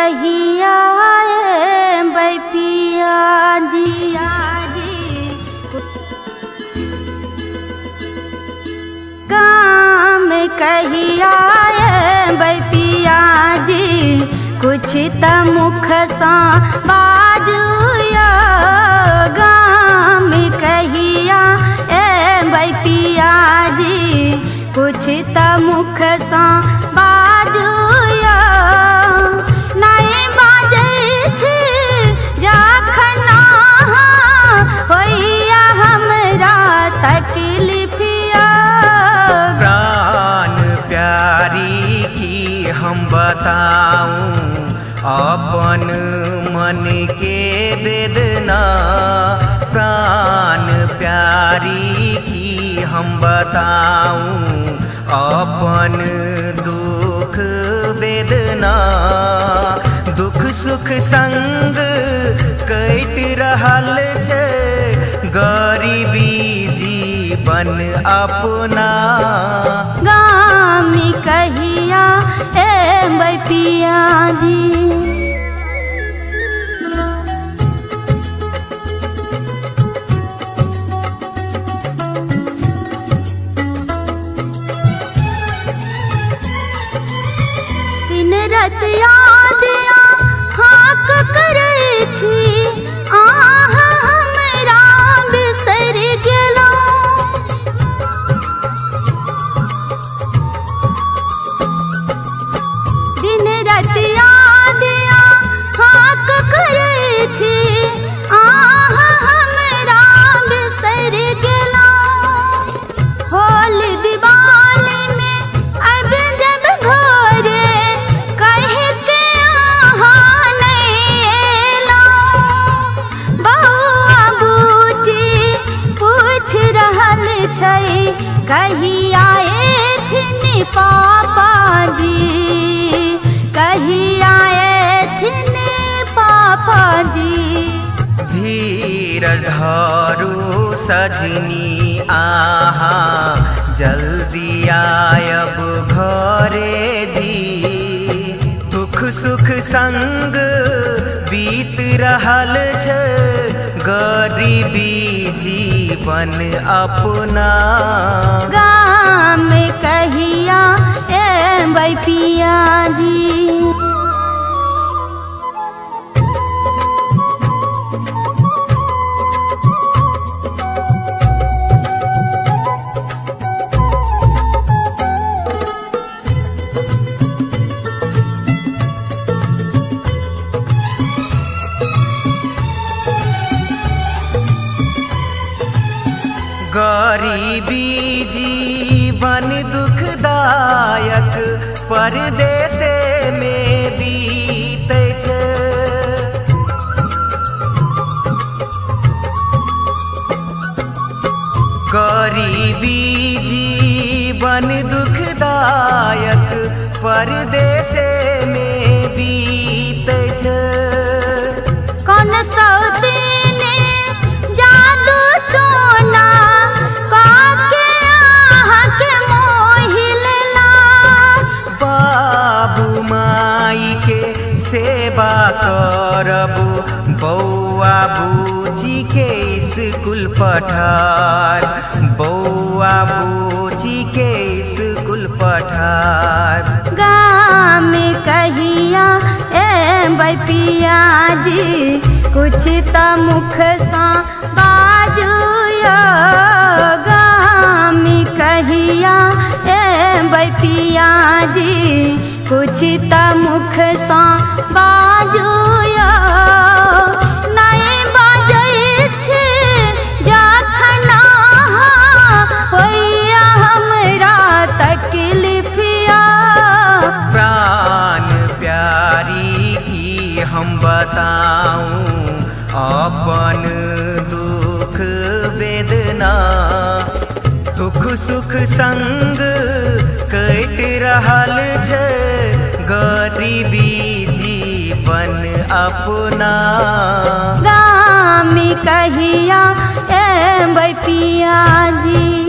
कहिया बैपिया जिया जी काम कहिया बैपिया जी कुछ त मुख सा बाजुया गाम कहिया बैपिया जी कुछ त मुख सा बाजुया नहीं बाजै छी जखना होइया हमरा तकलीफिया प्राण प्यारी की हम बताऊं अपन मन के वेदना प्राण प्यारी की हम बताऊं अपन दुख वेदना दुख सुख संग कट रहल छे गरीबी जीवन अपना गामी कहिया बैपिया जी रत याद हाँक करै छी आह हमरा बिसर गेलौं दिन रात याद हाँक करै छी आह हमरा बिसर गेलौं होल दिवाली में अब जब घरे कहिया एथिन पापा जी कहिया एथिन पापा जी धीरज धरू सजनी आहा जल्दी आयब घरे जी दुख सुख संग बीत रहल छे गरीबी जीवन अपना गाम कहिया बैपिया जी गरीबी जीवन दुखदायक परदेसे में बीतै छै गरीबी जीवन दुखदायक परदेसे में बीतै छै कौन सौतीन जादू टोना सेवा करबू बौआ बूजी के स्कूल पठार बौआ बूजी के स्कूल पठार गाम कहिया बैपिया जी कुछ त मुख सा बाजुया गाम कहिया बैपिया जी कुछ त मुख सा बाजुया नहीं बाजै छी जखना होइया हमरा तकलीफिया प्राण प्यारी की हम बताऊं अपन दुख वेदना दुख सुख संग कट रहल छे गरीबी जीवन अपना गामी कहिया बैपिया जी।